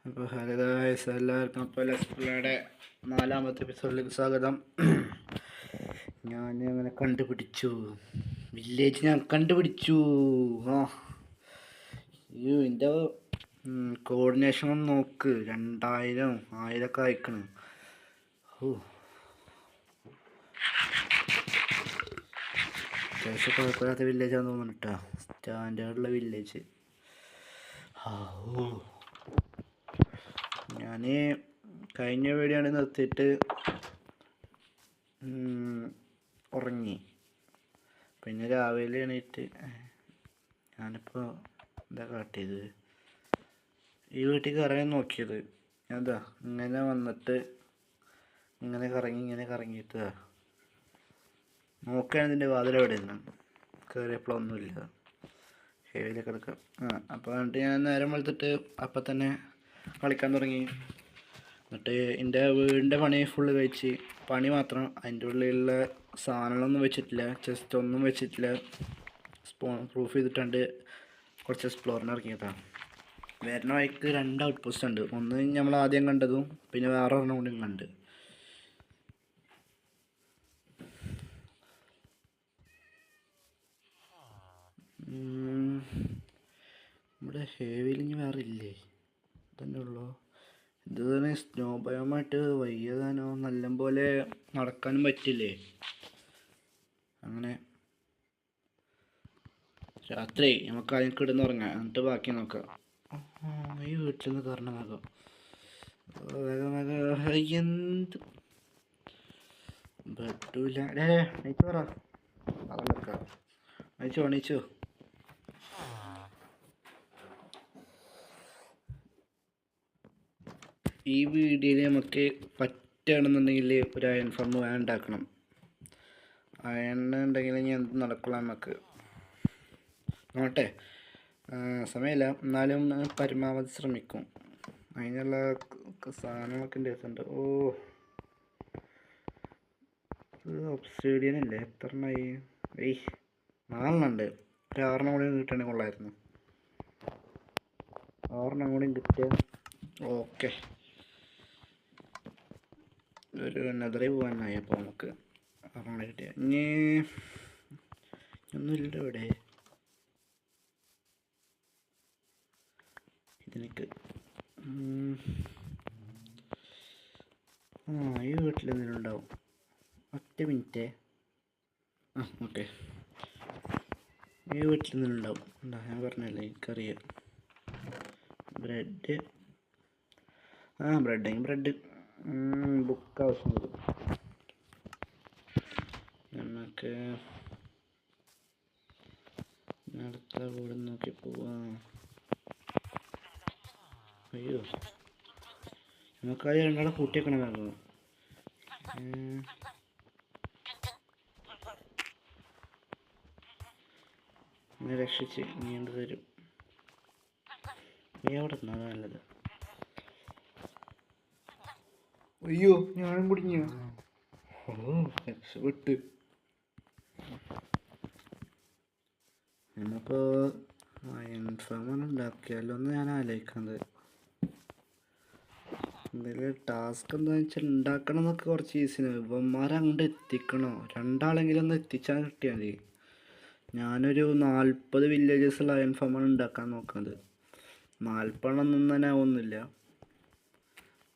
അപ്പോൾ hello guys, എല്ലാവർക്കും അപ്പോൾ ലെസ്പിയുടെ 4ാമത്തെ എപ്പിസോഡിലേക്ക് സ്വാഗതം. ഞാൻ അങ്ങനെ കണ്ടുപിടിച്ചു, വില്ലേജ് ഞാൻ കണ്ടുപിടിച്ചു. ആ ഇതിൻ്റെ കോർഡിനേഷൻ ഒന്ന് നോക്ക്, 2000 1000 അയക്കണം. അത്യാവശ്യം കുഴപ്പമില്ലാത്ത വില്ലേജാന്ന് തോന്നുന്നു കേട്ടോ, സ്റ്റാൻഡേർഡുള്ള വില്ലേജ്. ഞാൻ കഴിഞ്ഞ വീഡിയോ നിർത്തിയിട്ട് ഉറങ്ങി. പിന്നെ രാവിലെ എണീറ്റ് ഞാനിപ്പോൾ എന്താ കാട്ടിയത്, ഈ വീട്ടിൽ കറങ്ങാൻ നോക്കിയത്. എന്താ ഇങ്ങനെ വന്നിട്ട് ഇങ്ങനെ കറങ്ങിയിട്ട് നോക്കുകയാണ് ഇതിൻ്റെ വാതിലെവിടെ നിന്ന് കയറിയപ്പോഴൊന്നുമില്ല. ഹേവിയിലേക്ക് എടുക്കാം. അപ്പോൾ എന്നിട്ട് ഞാൻ നേരം വെളുത്തിട്ട് അപ്പം തന്നെ കളിക്കാൻ തുടങ്ങി. എന്നിട്ട് എൻ്റെ വീടിൻ്റെ പണി ഫുള്ള് കഴിച്ച്, പണി മാത്രം, അതിൻ്റെ ഉള്ളിലുള്ള സാധനങ്ങളൊന്നും വെച്ചിട്ടില്ല, ചെസ്റ്റ് ഒന്നും വെച്ചിട്ടില്ല. പ്രൂഫ് ചെയ്തിട്ടുണ്ട്. കുറച്ച് എക്സ്പ്ലോറിന് ഇറങ്ങിയതാണ്. വരുന്ന വഴിക്ക് 2 ഔട്ട് പോസ്റ്റ് ഉണ്ട്. ഒന്ന് നമ്മൾ ആദ്യം കണ്ടതും പിന്നെ വേറെ ഒരെണ്ണം കൂടി കണ്ട്. ഇവിടെ ഹേവിയിൽ ഇനി വേറെ ഇല്ലേ? തന്നെ ഉള്ളൂ. ഇത് സ്നോ ബയോമായിട്ട് വയ്യതാനോ, നല്ലപോലെ നടക്കാനും പറ്റില്ലേ. അങ്ങനെ രാത്രി നമുക്ക് ആദ്യം കിടന്നുറങ്ങാം, എന്നിട്ട് ബാക്കി നോക്കാം. ഈ വീട്ടിൽ നിന്ന് കയറണമാകാം. എന്ത് പറ്റൂല. നെയ്ച്ചു പറ അതൊക്കെ അയച്ചോ. ഈ വീഡിയോയിൽ നമുക്ക് പറ്റുകയാണെന്നുണ്ടെങ്കിൽ ഒരു അയൺ ഫാം ഉണ്ടാക്കണം. അയൺ ഉണ്ടെങ്കിൽ ഇനി എന്ത് നടക്കുള്ളൂ നമുക്ക്. നോട്ടെ, സമയമില്ല, എന്നാലും പരമാവധി ശ്രമിക്കും. അതിനുള്ള സാധനങ്ങളൊക്കെ എൻ്റെ അടുത്തുണ്ട്. ഒബ്സിഡിയൻ അല്ലേ? എത്ര എണ്ണമായി? 4 ഉണ്ട്. ഒരു 6 കൂടി കിട്ടണമെങ്കിൽ കൊള്ളായിരുന്നു. 6 കൂടി കിട്ടിയ ഓക്കെ. ഒരു നെതറിൽ പോകാനായി. അപ്പോൾ നമുക്ക് 6 കിട്ടിയ ഇനി ഒന്നുമില്ല ഇവിടെ. ഇതിനൊക്കെ ഈ വീട്ടിൽ എന്തെങ്കിലും ഉണ്ടാവും. 1 മിനിറ്റ്. ഓക്കെ, ഈ വീട്ടിൽ എന്തെങ്കിലും ഉണ്ടാവും. ഞാൻ പറഞ്ഞല്ലേ, എനിക്കറിയാം. ബ്രെഡ് ബുക്ക് ആവശ്യം വരും നമുക്ക്. അടുത്ത വീട് നോക്കി പോവാം. അയ്യോ, നമുക്കത് 2 കൂട്ടിയേക്കണമായിരുന്നു. രക്ഷിച്ച് നീ എന്ത് തരും? നീ അവിടെ നിന്നാ നല്ലത്. അയ്യോ, ഞാനും കുടുങ്ങിയ. രക്ഷപ്പെട്ട്. നമ്മളിപ്പോൾ ഇൻഫോമാണ് ഉണ്ടാക്കിയാലോ എന്ന് ഞാൻ ആലോചിക്കുന്നത്. എന്തെങ്കിലും ടാസ്ക് എന്താണെന്ന് വെച്ചാൽ ഉണ്ടാക്കണം എന്നൊക്കെ കുറച്ച് ഈസിയാണ്. ഇവന്മാരെ അങ്ങോട്ട് എത്തിക്കണോ? 2 ആളെങ്കിലും ഒന്ന് എത്തിച്ചാൽ കിട്ടിയാൽ മതി. ഞാനൊരു 40 വില്ലേജസുള്ള അയൺ ഫാമാണ് ഉണ്ടാക്കാൻ നോക്കുന്നത്. 40 ഒന്നും തന്നെ ആവുന്നില്ല.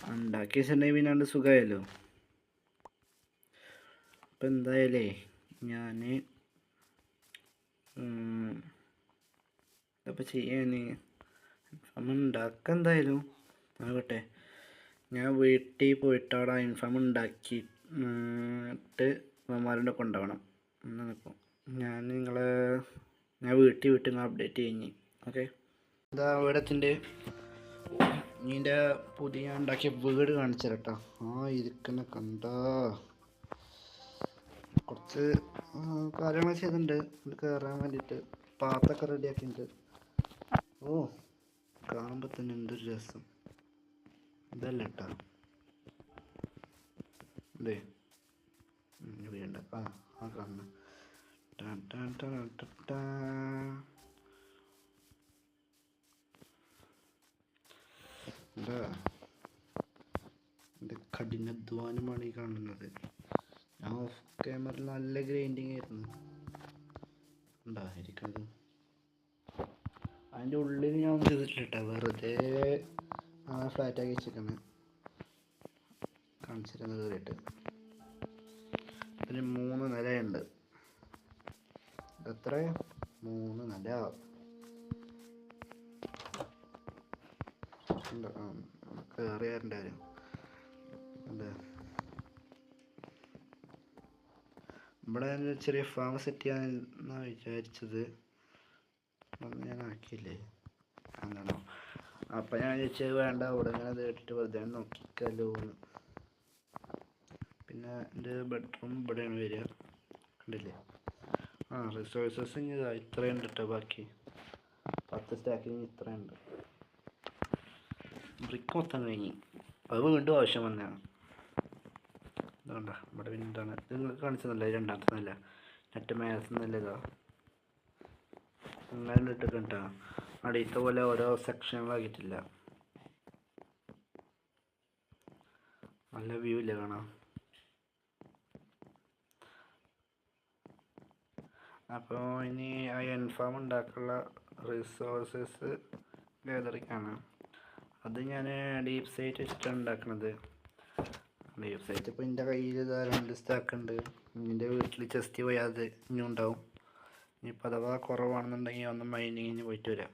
ഉണ്ടാക്കി വെച്ചിട്ടുണ്ടെങ്കിൽ പിന്നെ സുഖമായല്ലോ. അപ്പം എന്തായാലേ ഞാൻ അപ്പം ചെയ്യാൻ ഫാം ഉണ്ടാക്കുക എന്തായാലും ആകട്ടെ. ഞാൻ വീട്ടിൽ പോയിട്ട് അവിടെ ഇൻഫാം ഉണ്ടാക്കിയിട്ട് അവന്മാരുടെ കൊണ്ടുപോകണം. എന്നാണിപ്പോൾ ഞാൻ വീട്ടിൽ നിങ്ങൾ അപ്ഡേറ്റ് കഴിഞ്ഞ്. ഓക്കെ, ഇതാ വീടത്തിൻ്റെ ഇതിൻ്റെ പുതിയ ഉണ്ടാക്കിയ വീട് കാണിച്ചു തരട്ടോ. ഇരിക്കുന്ന കണ്ടാ കുറച്ച് കാര്യങ്ങൾ ചെയ്തിട്ടുണ്ട് കയറാൻ വേണ്ടിയിട്ട്. പാത്തൊക്കെ റെഡിയാക്കിയിട്ടുണ്ട്. കാണുമ്പോൾ തന്നെ എന്തൊരു രസം. ഇതല്ല കേട്ടോ, ഇതേ വേണ്ട. കാണുന്നു. എന്താ എൻ്റെ കഠിനാധ്വാനമാണ് ഈ കാണുന്നത്. ഞാൻ ഓഫ് ക്യാമറയിൽ നല്ല ഗ്രൈൻഡിങ് ആയിരുന്നു ഉണ്ടായിരിക്കുന്നത്. അതിൻ്റെ ഉള്ളിൽ ഞാൻ ഒന്നും ചെയ്തിട്ടില്ല, വെറുതെ ഫ്ലാറ്റാക്കി വെച്ചേക്കാണ്. കാണിച്ചിരുന്നത് കയറിയിട്ട് പിന്നെ 3 നിലയുണ്ട്. എത്ര 3 നില കയറി വരേണ്ട കാര്യം എന്താ. ഇവിടെ ചെറിയ ഫാം സെറ്റ് ചെയ്യാന്നാണ് വിചാരിച്ചത്. അതൊന്നും ഞാൻ ആക്കിയില്ലേ, എന്താണോ. അപ്പം ഞാൻ ചോദിച്ചത് വേണ്ട, ഇവിടെ ഇങ്ങനെ കേട്ടിട്ട് വെറുതെ നോക്കിക്കാലോ എന്ന്. പിന്നെ എൻ്റെ ബെഡ്റൂം ഇവിടെയാണ് വരിക, കണ്ടില്ലേ. റിസോഴ്സസ് ഇത്രയുണ്ട് കേട്ടോ. ബാക്കി 10 സ്റ്റാക്കിന് ഇത്രയുണ്ട്. ബ്രിക്ക് മൊത്തം കഴിഞ്ഞ് അത് വീണ്ടും ആവശ്യം വന്നതാണ്. അതുകൊണ്ടാ ഇവിടെ പിന്നെ എന്താണ് ഇത് നിങ്ങൾക്ക് കാണിച്ചതല്ല, രണ്ടാമത്തെ നില നെറ്റ് മേലത്തെ നില ഇതാ അങ്ങനെ ഇട്ടൊക്കെ കേട്ടോ. അടിയത്തെ പോലെ ഓരോ സെക്ഷനുകളാക്കിയിട്ടില്ല. നല്ല വ്യൂ ഇല്ല കാണാം. അപ്പോൾ ഇനി ആ എൻഫാം ഉണ്ടാക്കാനുള്ള റിസോഴ്സസ് ഗാദറിംഗ് ആണ്. അത് ഞാൻ ഡീപ്പ് സൈറ്റ് വെച്ചിട്ടാണ് ഉണ്ടാക്കുന്നത്. ഡീപ്പ് സൈറ്റ് ഇപ്പോൾ എൻ്റെ കയ്യിൽ 2 സ്റ്റാക്ക് ഉണ്ട്. എൻ്റെ വീട്ടിൽ ചെസ്റ്റ് പോയാൽ ഇനി ഉണ്ടാവും. ഇനിയിപ്പോൾ അഥവാ കുറവാണെന്നുണ്ടെങ്കിൽ ഒന്ന് മൈനിങ്ങിന് പോയിട്ട് വരാം.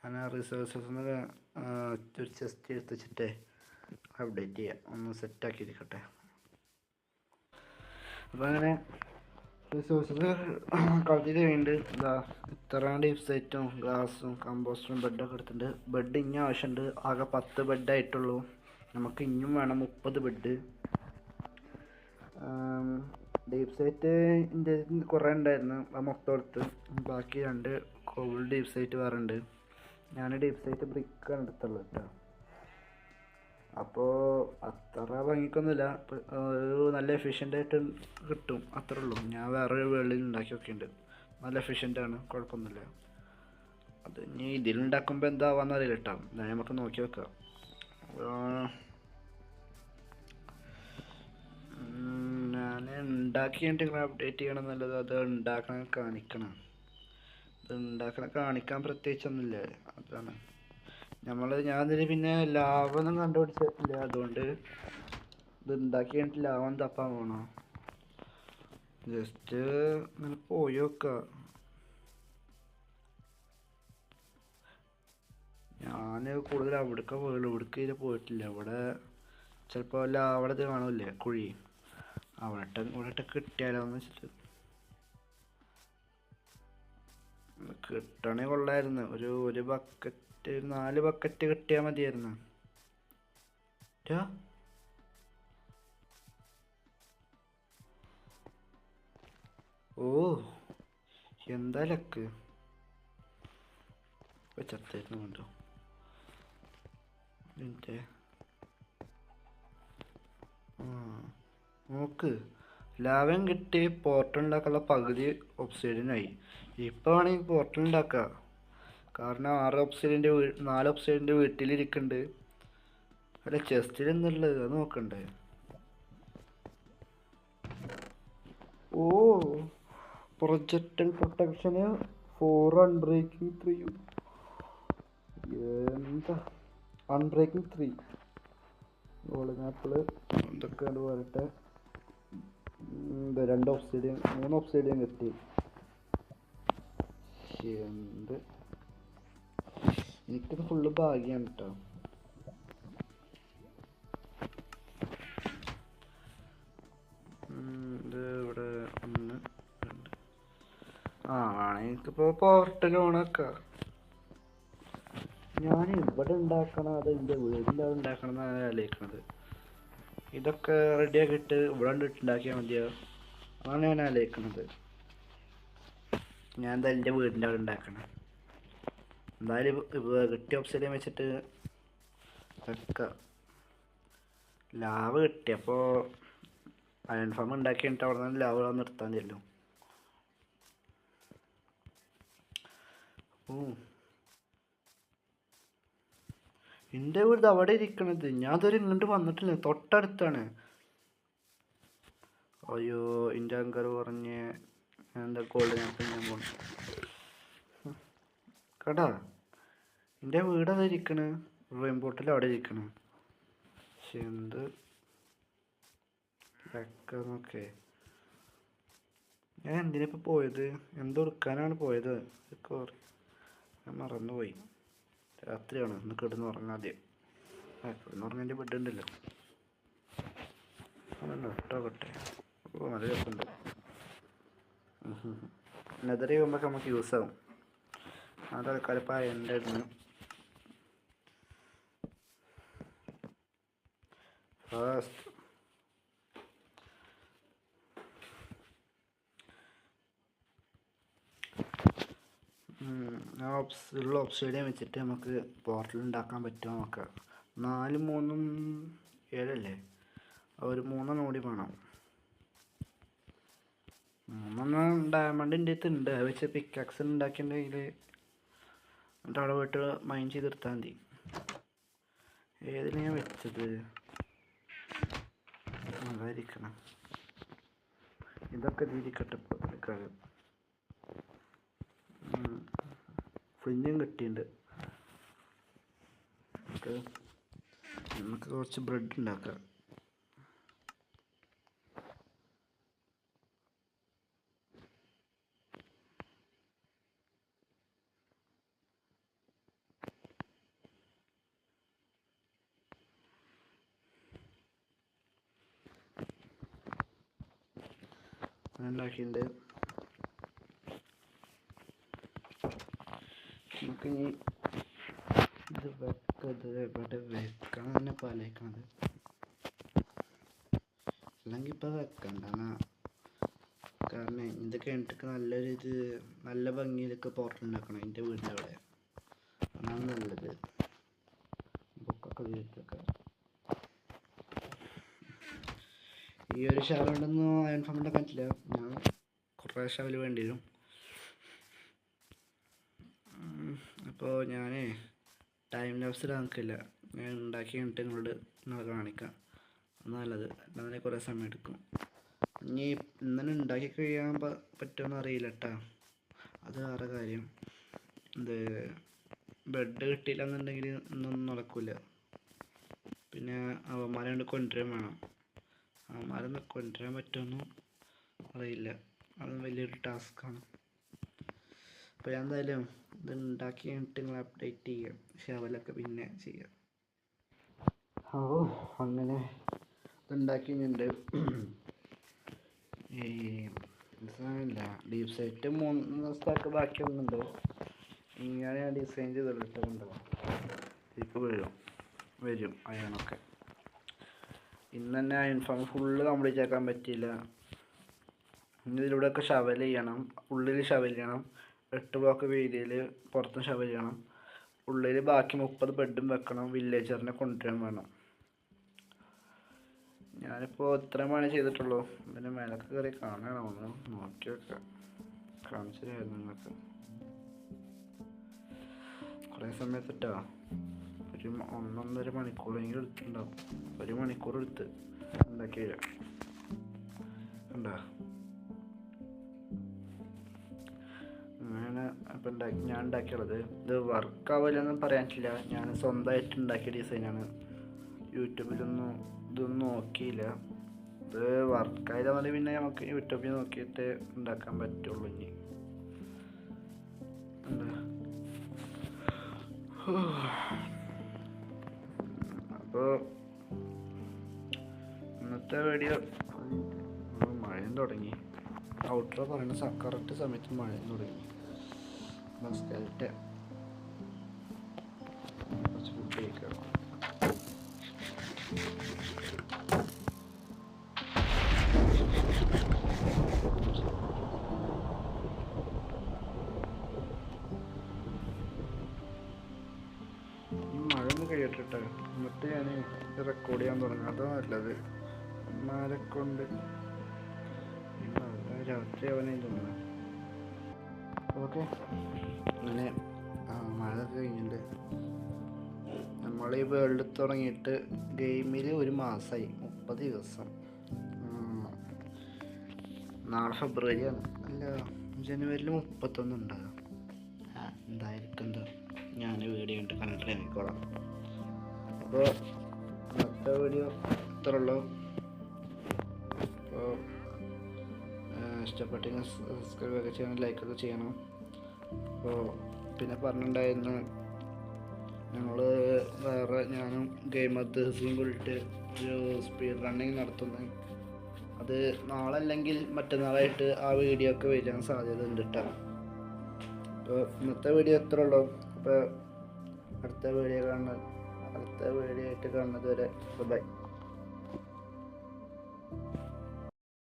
ഞാൻ ആ റിസോഴ്സസ് ഒരു ചെസ്റ്റ് എടുത്ത് വെച്ചിട്ട് അപ്ഡേറ്റ് ചെയ്യാം, ഒന്ന് സെറ്റാക്കിയിരിക്കട്ടെ. അപ്പോൾ അങ്ങനെ റിസോഴ്സസ് കളക്ട് ചെയ്തിട്ടുണ്ട്. ഇതാ ഇത്ര ഡീപ്പ് സൈറ്റും ഗ്ലാസും കമ്പോസ്റ്റും ബെഡൊക്കെ എടുത്തിട്ടുണ്ട്. ബെഡ് ഇനി ആവശ്യമുണ്ട്. ആകെ 10 ബെഡായിട്ടുള്ളൂ. നമുക്ക് ഇനിയും വേണം 30 ബെഡ്. ഡീപ്പ് സൈറ്റ് എൻ്റെ കുറേ ഉണ്ടായിരുന്നു, അത് മൊത്തം എടുത്ത്. ബാക്കി 2 കോൾ ഡീപ്പ് സൈറ്റ് വേറെ ഉണ്ട്. ഞാൻ ഡീപ്പ് സൈറ്റ് ബ്രിക്കാണ് എടുത്തുള്ളത് കേട്ടോ. അപ്പോൾ അത്ര ഭംഗിക്കൊന്നുമില്ല, ഒരു നല്ല എഫിഷ്യൻ്റായിട്ട് കിട്ടും, അത്രേ ഉള്ളൂ. ഞാൻ വേറൊരു വേൾഡിൽ ഉണ്ടാക്കി വെക്കുന്നുണ്ട്, നല്ല എഫിഷ്യൻ്റാണ്, കുഴപ്പമൊന്നുമില്ല. അത് ഇനി ഇതിലുണ്ടാക്കുമ്പോൾ എന്താവാന്ന് അറിയില്ല കേട്ടോ. നമുക്ക് നോക്കി വെക്കാം. ഞാൻ ഉണ്ടാക്കിയിട്ട് ഇങ്ങനെ അപ്ഡേറ്റ് ചെയ്യണം എന്നുള്ളത്, അത് ഉണ്ടാക്കണം കാണിക്കണം. അത് ഉണ്ടാക്കണം കാണിക്കാൻ പ്രത്യേകിച്ചൊന്നുമില്ല, അതാണ്. ഞാനതിന് പിന്നെ ലാഭമൊന്നും കണ്ടുപിടിച്ചിട്ടില്ല. അതുകൊണ്ട് ഇത് ഉണ്ടാക്കി കഴിഞ്ഞിട്ട് ലാഭം തപ്പാൻ പോകണം. ജസ്റ്റ് ഇങ്ങനെ പോയി നോക്കുക. ഞാൻ കൂടുതൽ അവിടേക്ക് ഇവിടേക്ക് പോയിട്ടില്ല. ഇവിടെ ചിലപ്പോൾ അവിടെ കാണില്ലേ കുഴി, ഇവിടെ കിട്ടിയാലോ എന്ന് വെച്ചിട്ട്. കിട്ടണേ കൊള്ളായിരുന്നു. ഒരു ബക്കറ്റ് 4 ബക്കറ്റ് കിട്ടിയാൽ മതിയായിരുന്നു. ഓ എന്താ ലക്ക്, ചത്തായിരുന്നു കണ്ടോ. നോക്ക്, ലാഭം കിട്ടി. പോർട്ടൽ ഉണ്ടാക്കാനുള്ള പകുതി ഒബ്സിഡിയനായി. ഇപ്പോൾ വേണമെങ്കിൽ പോർട്ടൽ ഉണ്ടാക്കാം. കാരണം 4 ഒബ്സിഡിയൻ്റെ വീട്ടിലിരിക്കുന്നുണ്ട്. അല്ല ചെസ്റ്റിൽ എന്നുള്ളത് അത് നോക്കണ്ടേ. ഓ പ്രൊജക്ടൽ പ്രൊട്ടക്ഷന് 4 അൺബ്രേക്കിംഗ് 3. എന്താ അൺബ്രേക്കിംഗ് 3 ഗോൾഡൻ ആപ്പിള് ഇതൊക്കെ കണ്ട് പോരട്ടെ. 2 ഒബ്സിഡിയൻ 3 ഒബ്സിഡിയൻ കിട്ടി. എന്ത് എനിക്കിത് ഫുള്ള് ഭാഗ്യമാണ് കേട്ടോ. ഇത് ഇവിടെ 1 2 എനിക്കിപ്പോൾ പോർട്ടൽ ഓണാക്കാം. ഞാൻ ഇവിടെ ഉണ്ടാക്കണം അത് എൻ്റെ വീടിൻ്റെ അവിടെ ഉണ്ടാക്കണം എന്നാണ് ആലോചിക്കുന്നത്. ഇതൊക്കെ റെഡിയാക്കിയിട്ട് ഇവിടെ ഉണ്ടാക്കിയാൽ മതിയോ, അതാണ് ഞാൻ ആലോചിക്കുന്നത്. ഞാൻ എന്തായാലും എൻ്റെ വീടിൻ്റെ അവിടെ ഉണ്ടാക്കണം. എന്തായാലും കിട്ടിയ ഓപ്ഷൻ വെച്ചിട്ട് വെക്കാം. ലാവ് കിട്ടി, അപ്പോൾ അയൺ ഫാം ഉണ്ടാക്കി കഴിഞ്ഞിട്ട് അവിടെ നിന്ന് ലാവ് നിർത്താൻ ചെല്ലും. എൻ്റെ വീട് അവിടെ ഇരിക്കണത്, ഞാൻ ഇതുവരെ ഇങ്ങോട്ട് വന്നിട്ടില്ല, തൊട്ടടുത്താണ്. അയ്യോ എൻ്റെ ആൾക്കാർ പറഞ്ഞ് എന്താ കോൾഡ് ഞാൻ പോണ കടാ. എൻ്റെ വീട് അവിടെ ഇരിക്കണ്, റെയിൻബോട്ടിൽ അവിടെ ഇരിക്കണ്. പക്ഷെ എന്ത് വെക്കാന്നൊക്കെ. ഞാൻ എന്തിനിപ്പോൾ പോയത്, എന്തെടുക്കാനാണ് പോയത് ഞാൻ മറന്നുപോയി. രാത്രിയാണ്, ഒന്ന് കിടന്ന് ഉറങ്ങാതെ. കിടന്ന് ഉറങ്ങാൻ എൻ്റെ ബെഡ് ഉണ്ടല്ലോ, അതൊന്ന് ഇട്ടോക്കട്ടെ. ഓ നല്ല രസമുണ്ട്. നെതറി ചെയ്യുമ്പോൾ നമുക്ക് യൂസ് ആവും. അതാൾക്കാരിപ്പോൾ എൻ്റെ ഇടുന്നു. ഫാസ്റ്റ് ഉള്ള ഒബ്സൈഡിയം വെച്ചിട്ട് നമുക്ക് പോർട്ടൽ ഉണ്ടാക്കാൻ പറ്റുമോ നോക്കാം. 4 3 7 ഒരു 3 കൂടി വേണം. 3 ഡയമണ്ടിൻ്റെ അടുത്ത് ഉണ്ട്, അത് വെച്ച് പിക്കാക്സ് ഉണ്ടാക്കിയിട്ടുണ്ടെങ്കിൽ എന്നിട്ട് അവിടെ പോയിട്ട് മൈൻഡ് ചെയ്തെടുത്താൽ മതി. ഏതിലാണ് ഞാൻ വെച്ചത്, അതായിരിക്കണം. ഇതൊക്കെ ഇതിരിക്കട്ടെ. ഇപ്പോൾ ഫ്രിഞ്ചും കിട്ടിയിട്ടുണ്ട്. നമുക്ക് കുറച്ച് ബ്രെഡ് ഉണ്ടാക്കാം. ഉണ്ടാക്കിയിട്ടുണ്ട്. നമുക്കിനി ഇത് വെക്കത് എവിടെ വെക്കണം തന്നെ പാലിക്കണത്, അല്ലെങ്കിൽ ഇപ്പോൾ വെക്കണ്ട. കാരണം ഇത് കഴിഞ്ഞിട്ട് നല്ലൊരു നല്ല ഭംഗിയിലൊക്കെ പോർട്ടൽ ഉണ്ടാക്കണം എൻ്റെ വീടിൻ്റെ അവിടെ. അതാണ് നല്ലത്. ബുക്കൊക്കെ വീട്ടിലൊക്കെ ഈ ഒരു ഷവർ കൊണ്ടൊന്നും അയൺ ഫാം ഉണ്ടാക്കാൻ പറ്റില്ല. ഞാൻ കുറേ ഷവൽ വേണ്ടി വരും. അപ്പോൾ ഞാൻ ടൈം ലാപ്സിൽ നിൽക്കില്ല, ഞാൻ ഉണ്ടാക്കി കഴിഞ്ഞിട്ട് നിങ്ങളെ കാണിക്കാം. നല്ലത്, അല്ലാതെ കുറേ സമയം എടുക്കും. ഇനി ഇന്നലെ ഉണ്ടാക്കി കഴിയാൻ പറ്റുമെന്ന് അറിയില്ല കേട്ടോ, അത് വേറെ കാര്യം. ഇത് ബെഡ് കിട്ടിയില്ല എന്നുണ്ടെങ്കിൽ ഇന്നൊന്നും നടക്കില്ല. പിന്നെ അവന്മാരെ കൊണ്ട് കൊണ്ടുവരാൻ വേണം. അവന്മാരൊന്നും കൊണ്ടുവരാൻ പറ്റുമെന്നും അറിയില്ല, അത് വലിയൊരു ടാസ്ക്കാണ്. അപ്പോൾ ഞാൻ എന്തായാലും ഇത് ഉണ്ടാക്കി കഴിഞ്ഞിട്ട് നിങ്ങൾ അപ്ഡേറ്റ് ചെയ്യാം. ഷവലൊക്കെ പിന്നെ ചെയ്യാം. അങ്ങനെ ഇതുണ്ടാക്കിയിട്ടുണ്ട്. ഈ സാധനമില്ല, ഡീപ് സൈറ്റ് 3 സ്ഥലത്ത് ബാക്കി ഒന്നുണ്ട്. ഇങ്ങനെ ഞാൻ ഡിസൈൻ ചെയ്തിട്ടുണ്ടോ, ഇപ്പോൾ വരും അയണൊക്കെ. ഇന്ന് തന്നെ അയൺ ഫാം ഫുള്ള് കംപ്ലീറ്റ് ആക്കാൻ പറ്റിയില്ല. ഇനി ഇതിലൂടെയൊക്കെ ഷവൽ ചെയ്യണം, ഉള്ളിൽ ഷവൽ ചെയ്യണം. 8 ബ്ലോക്ക് വീതിയിൽ പുറത്തും ഷവൽ ചെയ്യണം. ഉള്ളിൽ ബാക്കി 30 ബെഡും വെക്കണം. വില്ലേജറിനെ കൊണ്ടുവരാൻ വേണം. ഞാനിപ്പോൾ ഇത്ര പണി ചെയ്തിട്ടുള്ളൂ. പിന്നെ മേലൊക്കെ കയറി കാണണം, ഒന്ന് നോക്കി വെക്കാം, കാണിച്ചു തരായിരുന്നു നിങ്ങൾക്ക്. കുറേ സമയത്തിട്ടാ ഒരു 1.5 മണിക്കൂറെങ്കിലും എടുത്തിട്ടുണ്ടാവും. 1 മണിക്കൂർ എടുത്ത് ഉണ്ടാക്കി വരാം. കണ്ടോ, അങ്ങനെ അപ്പം ഞാൻ ഉണ്ടാക്കിയുള്ളത്. ഇത് വർക്കാവില്ലെന്നും പറയാൻ പറ്റില്ല, ഞാൻ സ്വന്തമായിട്ട് ഉണ്ടാക്കിയ ഡിസൈനാണ്. യൂട്യൂബിലൊന്നും ഇതൊന്നും നോക്കിയില്ല. ഇത് വർക്കായതാ മതി, പിന്നെ നമുക്ക് യൂട്യൂബിൽ നോക്കിയിട്ട് ഉണ്ടാക്കാൻ പറ്റുള്ളൂ. ഇനി അപ്പോൾ ഇന്നത്തെ വീഡിയോ മഴയും തുടങ്ങി. ഔട്ടർ പറയുന്ന കറക്റ്റ് സമയത്ത് മഴയും തുടങ്ങി. നമസ്കാരട്ടെ, കുറച്ച് ഫുഡ് കഴിക്കാം. ഈ മഴ ഒന്ന് കഴിയട്ടെ, എന്നിട്ട് ഞാൻ റെക്കോർഡ് ചെയ്യാൻ തുടങ്ങാം. അതോ നല്ലത്. മഴക്കൊണ്ട് രാത്രി അവനെ തോന്നുന്നു. ഓക്കെ, അങ്ങനെ മഴ കഴിഞ്ഞിട്ട് നമ്മൾ ഈ വേൾഡ് തുടങ്ങിയിട്ട് ഗെയിമിൽ 1 മാസമായി, 30 ദിവസം. നാളെ ഫെബ്രുവരിയാണ്, അല്ല ജനുവരിയിൽ 31 ഉണ്ടാകും. എന്തായിരിക്കും എന്താ, ഞാൻ വീഡിയോ കണ്ട് കണ്ടിട്ട് നോക്കിക്കോളാം. അപ്പോൾ ഇന്നത്തെ വീഡിയോ ഇത്ര ഉള്ളൂ. അപ്പോൾ ഇഷ്ടപ്പെട്ടെങ്കിൽ സബ്സ്ക്രൈബ് ഒക്കെ ചെയ്യണം, ലൈക്കൊക്കെ ചെയ്യണം. അപ്പോൾ പിന്നെ പറഞ്ഞിട്ടുണ്ടായിരുന്നു ഞാനും ഗെയിമർ തഹസീം കൂടിയിട്ട് ഒരു സ്പീഡ് റണ്ണിങ് നടത്തുന്നത്. അത് നാളെ അല്ലെങ്കിൽ മറ്റന്നാളായിട്ട് ആ വീഡിയോ ഒക്കെ വരാൻ സാധ്യത ഉണ്ട് കേട്ടോ. അപ്പോൾ ഇന്നത്തെ വീഡിയോ എത്ര ഉള്ളൂ. അപ്പോൾ അടുത്ത വീഡിയോ ആയിട്ട് കാണുന്നത് വരെ ബൈ.